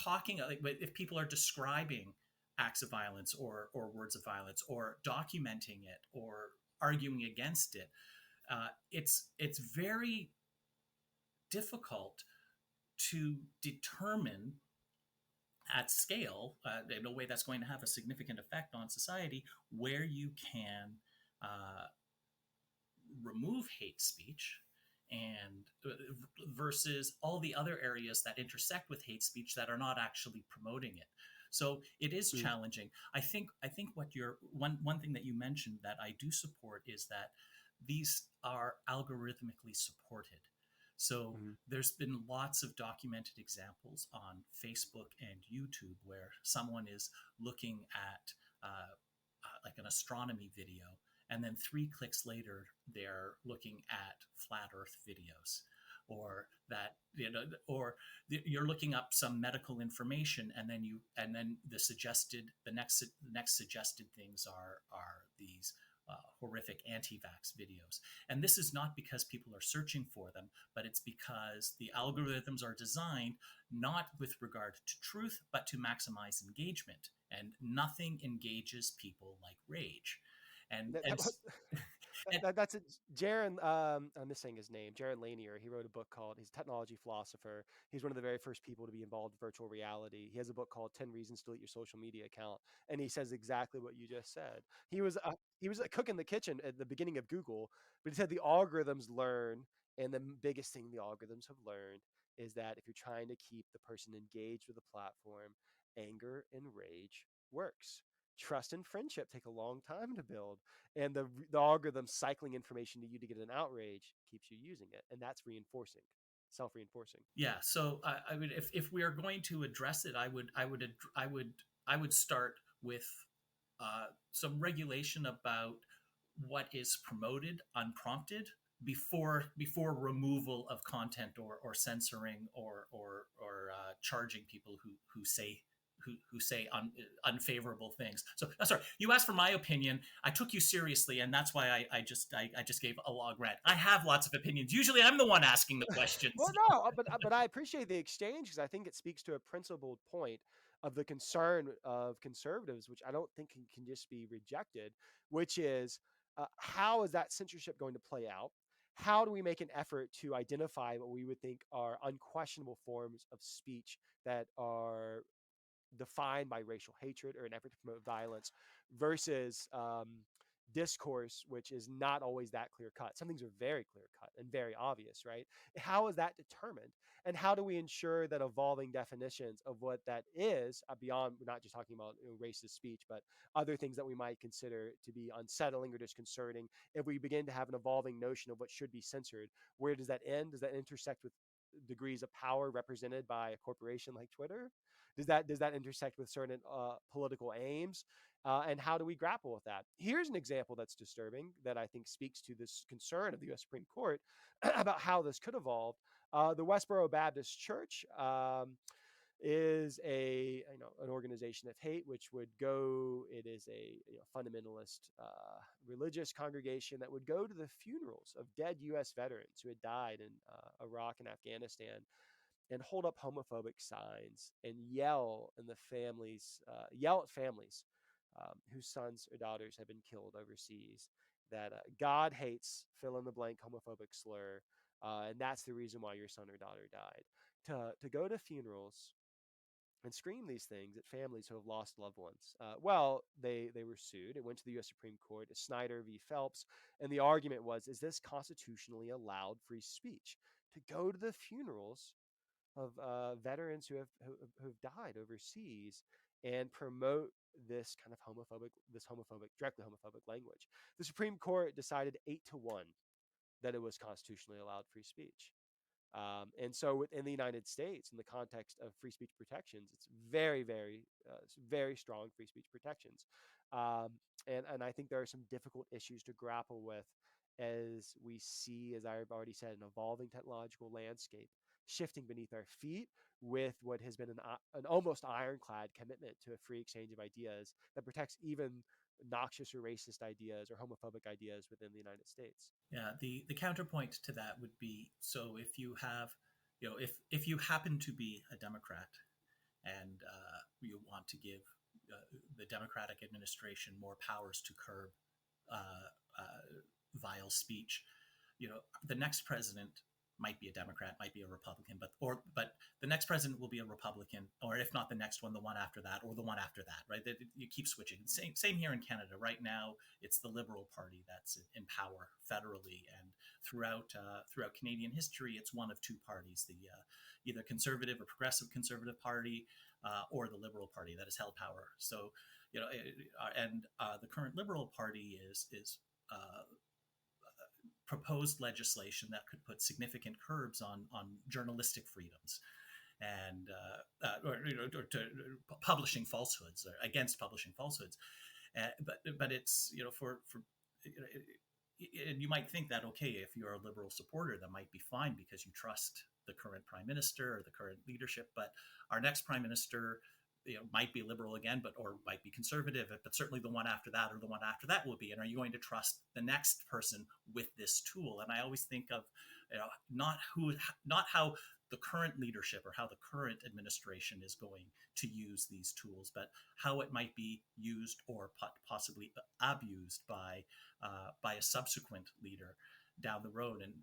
talking, like, if people are describing acts of violence, or words of violence, or documenting it, or arguing against it, it's very difficult to determine at scale, in a way that's going to have a significant effect on society, where you can uh, remove hate speech, and versus all the other areas that intersect with hate speech that are not actually promoting it. So it is Mhm. challenging. I think what you're one thing that you mentioned that I do support is that these are algorithmically supported. So Mhm. there's been lots of documented examples on Facebook and YouTube where someone is looking at like an astronomy video, and then 3 clicks later they're looking at flat earth videos, or that, or you're looking up some medical information, and then the next suggested things are these horrific anti-vax videos. And this is not because people are searching for them, but it's because the algorithms are designed not with regard to truth, but to maximize engagement. And nothing engages people like rage. And That, and that was And That's it. Jaron, I'm missing his name. Jaron Lanier. He wrote a book called. He's a technology philosopher. He's one of the very first people to be involved with virtual reality. He has a book called 10 Reasons to Delete Your Social Media Account, and he says exactly what you just said. He was a cook in the kitchen at the beginning of Google, but he said the algorithms learn, and the biggest thing the algorithms have learned is that if you're trying to keep the person engaged with the platform, anger and rage works. Trust and friendship take a long time to build, and the algorithm cycling information to you to get an outrage keeps you using it, and that's reinforcing, self-reinforcing. yeah, so I would, if we are going to address it, I would start with some regulation about what is promoted unprompted before removal of content, or censoring, or charging people who say unfavorable things. So sorry, you asked for my opinion. I took you seriously, and that's why I just gave a log rant. I have lots of opinions. Usually, I'm the one asking the questions. Well, no, but I appreciate the exchange because I think it speaks to a principled point of the concern of conservatives, which I don't think can just be rejected, which is how is that censorship going to play out? How do we make an effort to identify what we would think are unquestionable forms of speech that are defined by racial hatred or an effort to promote violence versus discourse, which is not always that clear cut. Some things are very clear cut and very obvious, right? How is that determined? And how do we ensure that evolving definitions of what that is, beyond, we're not just talking about racist speech, but other things that we might consider to be unsettling or disconcerting, if we begin to have an evolving notion of what should be censored, where does that end? Does that intersect with degrees of power represented by a corporation like Twitter? Does that intersect with certain political aims? And how do we grapple with that? Here's an example that's disturbing that I think speaks to this concern of the U.S. Supreme Court about how this could evolve. The Westboro Baptist Church is an organization of hate, which would go. It is a fundamentalist religious congregation that would go to the funerals of dead U.S. veterans who had died in Iraq and Afghanistan, and hold up homophobic signs and yell at families whose sons or daughters have been killed overseas, that God hates fill in the blank homophobic slur, and that's the reason why your son or daughter died. To go to funerals and scream these things at families who have lost loved ones. Well, they were sued. It went to the U.S. Supreme Court, Snyder v. Phelps, and the argument was: is this constitutionally allowed free speech to go to the funerals of veterans who've died overseas and promote directly homophobic language? The Supreme Court decided 8-1 that it was constitutionally allowed free speech. And so within the United States, in the context of free speech protections, it's very strong free speech protections. And I think there are some difficult issues to grapple with as we see, as I've already said, an evolving technological landscape shifting beneath our feet with what has been an almost ironclad commitment to a free exchange of ideas that protects even noxious or racist ideas or homophobic ideas within the United States. Yeah, the counterpoint to that would be, so if you have, if you happen to be a Democrat, and you want to give the Democratic administration more powers to curb vile speech, the next president might be a Democrat, might be a Republican, but the next president will be a Republican, or if not the next one, the one after that, or the one after that, right? You keep switching. Same here in Canada. Right now, it's the Liberal Party that's in power federally, and throughout Canadian history, it's one of two parties: the either conservative or progressive conservative party, or the Liberal Party that has held power. So, and the current Liberal Party is proposed legislation that could put significant curbs on journalistic freedoms, and or to publishing falsehoods, or against publishing falsehoods. But it's, for and you might think that, okay, if you're a liberal supporter, that might be fine because you trust the current prime minister or the current leadership. But our next prime minister, might be liberal again, or might be conservative, but certainly the one after that or the one after that will be. And are you going to trust the next person with this tool? And I always think of, not how the current leadership or how the current administration is going to use these tools, but how it might be used or possibly abused by a subsequent leader down the road, and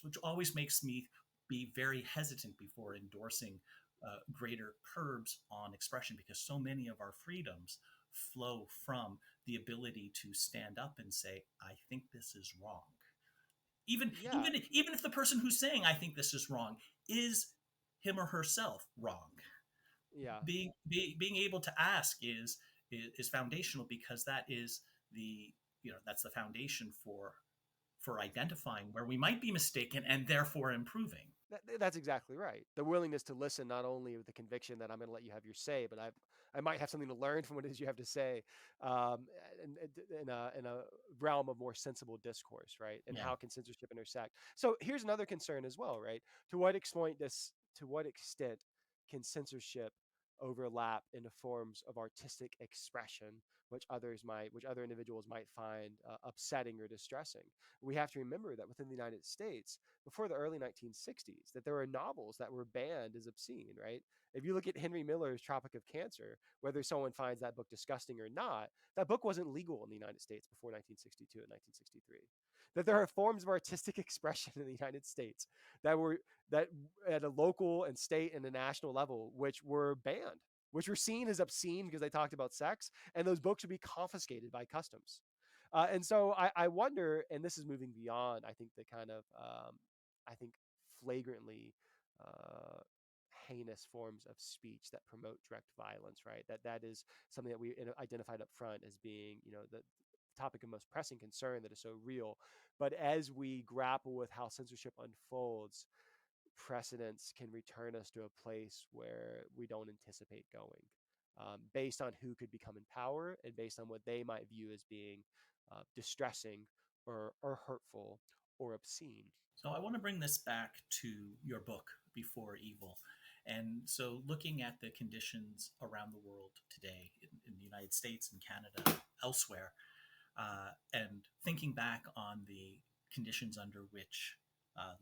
which always makes me be very hesitant before endorsing greater curbs on expression, because so many of our freedoms flow from the ability to stand up and say, "I think this is wrong." Yeah, Even if the person who's saying, "I think this is wrong," is him or herself wrong, yeah. being able to ask is foundational, because that is the that's the foundation for identifying where we might be mistaken and therefore improving. That's exactly right. The willingness to listen, not only with the conviction that I'm going to let you have your say, but I might have something to learn from what it is you have to say, um, in a realm of more sensible discourse, right? And Yeah. how can censorship intersect? So here's another concern as well, right? To what extent can censorship overlap into forms of artistic expression, which other individuals might find upsetting or distressing? We have to remember that within the United States, before the early 1960s, that there were novels that were banned as obscene, right? If you look at Henry Miller's Tropic of Cancer, whether someone finds that book disgusting or not, that book wasn't legal in the United States before 1962 and 1963. That there are forms of artistic expression in the United States that at a local and state and a national level, which were banned, which were seen as obscene because they talked about sex, and those books would be confiscated by customs. And so I wonder, and this is moving beyond, I think, the kind of, I think, flagrantly uh, heinous forms of speech that promote direct violence, right? That is something that we identified up front as being, the topic of most pressing concern that is so real. But as we grapple with how censorship unfolds, precedents can return us to a place where we don't anticipate going, based on who could become in power and based on what they might view as being distressing or hurtful or obscene. So I want to bring this back to your book, Before Evil. And so, looking at the conditions around the world today, in the United States and Canada, elsewhere, and thinking back on the conditions under which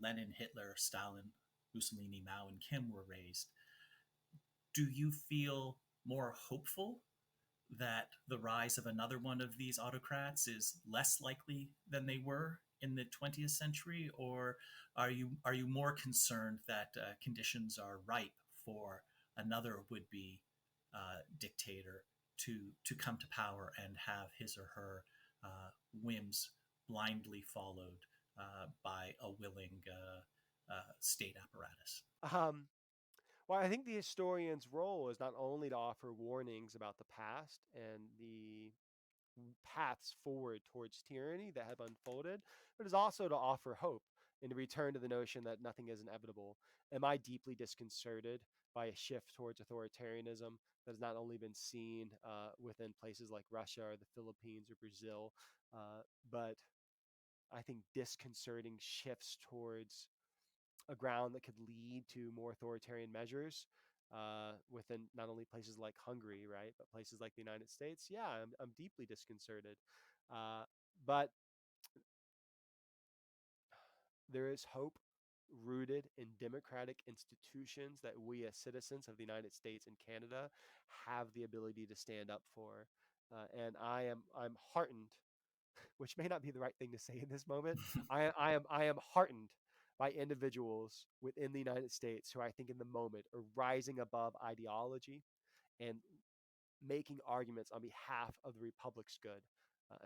Lenin, Hitler, Stalin, Mussolini, Mao, and Kim were raised, do you feel more hopeful that the rise of another one of these autocrats is less likely than they were in the 20th century, or are you more concerned that conditions are ripe for another would-be dictator to come to power and have his or her whims blindly followed by a willing state apparatus? Um, well, I think the historian's role is not only to offer warnings about the past and the paths forward towards tyranny that have unfolded, but is also to offer hope and to return to the notion that nothing is inevitable. Am I deeply disconcerted by a shift towards authoritarianism that has not only been seen within places like Russia or the Philippines or Brazil, but I think disconcerting shifts towards a ground that could lead to more authoritarian measures within not only places like Hungary, right, but places like the United States? Yeah, I'm deeply disconcerted. Uh, but there is hope rooted in democratic institutions that we as citizens of the United States and Canada have the ability to stand up for. And I'm heartened, which may not be the right thing to say in this moment. I am heartened by individuals within the United States who I think in the moment are rising above ideology and making arguments on behalf of the republic's good,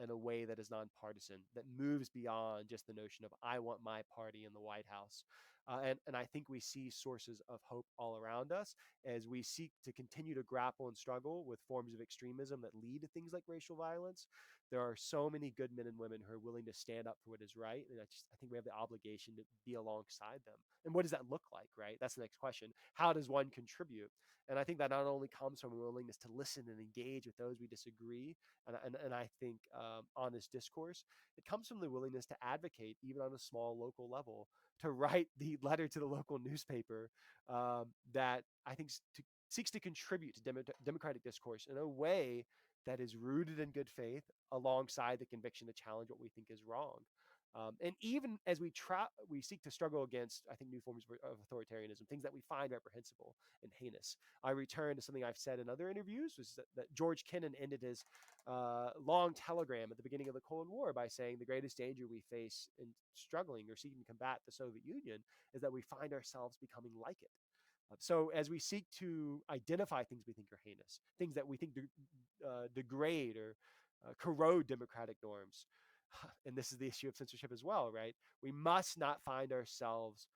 in a way that is nonpartisan, that moves beyond just the notion of I want my party in the White House. And I think we see sources of hope all around us as we seek to continue to grapple and struggle with forms of extremism that lead to things like racial violence. There are so many good men and women who are willing to stand up for what is right, and I think we have the obligation to be alongside them. And what does that look like, right? That's the next question. How does one contribute? And I think that not only comes from a willingness to listen and engage with those we disagree, and I think honest discourse, it comes from the willingness to advocate, even on a small local level, to write the letter to the local newspaper that I think seeks to contribute to democratic discourse in a way that is rooted in good faith alongside the conviction to challenge what we think is wrong. And even as we seek to struggle against, I think, new forms of authoritarianism, things that we find reprehensible and heinous. I return to something I've said in other interviews, was that George Kennan ended his long telegram at the beginning of the Cold War by saying the greatest danger we face in struggling or seeking to combat the Soviet Union is that we find ourselves becoming like it. So as we seek to identify things we think are heinous, things that we think degrade or corrode democratic norms, and this is the issue of censorship as well, right? We must not find ourselves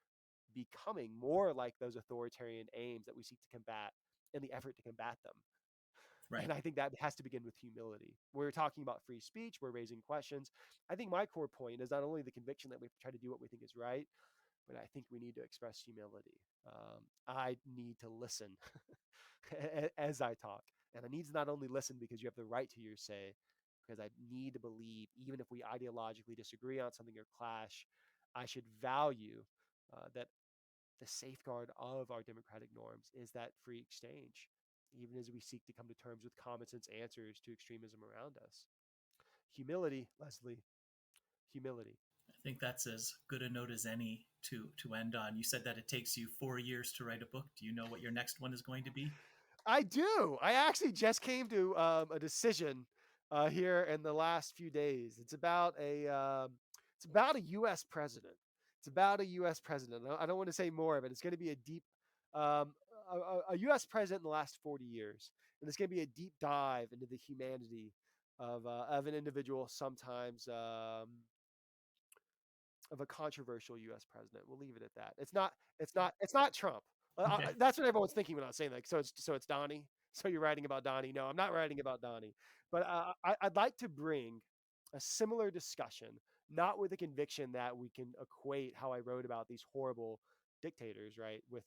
becoming more like those authoritarian aims that we seek to combat in the effort to combat them. Right. And I think that has to begin with humility. We're talking about free speech, we're raising questions. I think my core point is not only the conviction that we try to do what we think is right, but I think we need to express humility. I need to listen as I talk. And I need to not only listen because you have the right to your say, because I need to believe, even if we ideologically disagree on something or clash, I should value that the safeguard of our democratic norms is that free exchange, even as we seek to come to terms with common sense answers to extremism around us. Humility, Leslie, humility. I think that's as good a note as any to end on. You said that it takes you 4 years to write a book. Do you know what your next one is going to be? I do. I actually just came to a decision here in the last few days. It's about a U.S. president. It's about a U.S. president. I don't want to say more of it. It's going to be a deep um, a U.S. president in the last 40 years, and it's going to be a deep dive into the humanity of an individual, sometimes of a controversial U.S. president. We'll leave it at that. It's not Trump. Okay. That's what everyone's thinking when I was saying that. So it's Donnie. So you're writing about Donnie? No, I'm not writing about Donnie. But I'd like to bring a similar discussion, not with the conviction that we can equate how I wrote about these horrible dictators, right, with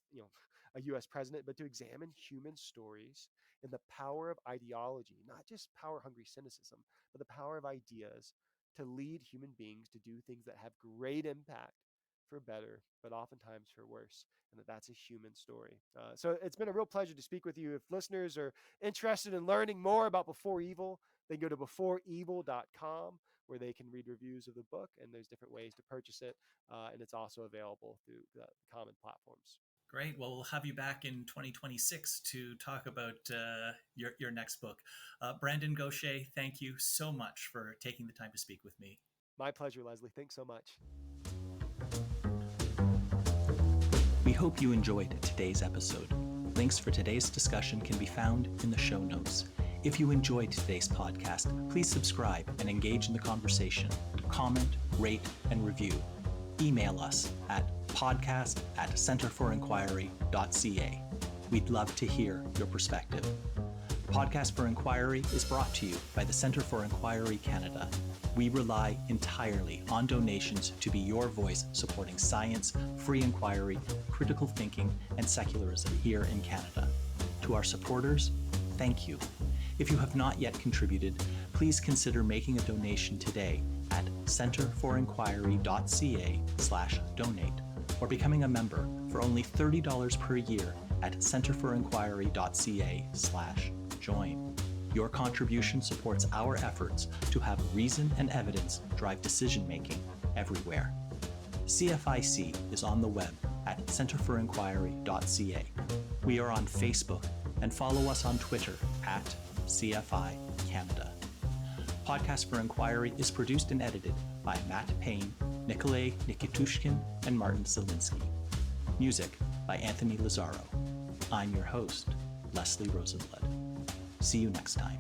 a U.S. president, but to examine human stories and the power of ideology, not just power-hungry cynicism, but the power of ideas to lead human beings to do things that have great impact for better, but oftentimes for worse, and that's a human story. So it's been a real pleasure to speak with you. If listeners are interested in learning more about Before Evil, they can go to beforeevil.com, where they can read reviews of the book, and there's different ways to purchase it, and it's also available through the common platforms. Great. Well, we'll have you back in 2026 to talk about your next book. Brandon Gauthier, thank you so much for taking the time to speak with me. My pleasure, Leslie. Thanks so much. We hope you enjoyed today's episode. Links for today's discussion can be found in the show notes. If you enjoyed today's podcast, please subscribe and engage in the conversation. Comment, rate, and review. Email us at podcast@centerforinquiry.ca. We'd love to hear your perspective. Podcast for Inquiry is brought to you by the Centre for Inquiry Canada. We rely entirely on donations to be your voice supporting science, free inquiry, critical thinking, and secularism here in Canada. To our supporters, thank you. If you have not yet contributed, please consider making a donation today at centerforinquiry.ca/donate or becoming a member for only $30 per year at centerforinquiry.ca/join. Your contribution supports our efforts to have reason and evidence drive decision-making everywhere. CFIC is on the web at centerforinquiry.ca. We are on Facebook and follow us on Twitter at CFI Canada. Podcast for Inquiry is produced and edited by Matt Payne, Nikolay Nikitushkin, and Martin Zielinski. Music by Anthony Lazaro. I'm your host, Leslie Rosenblood. See you next time.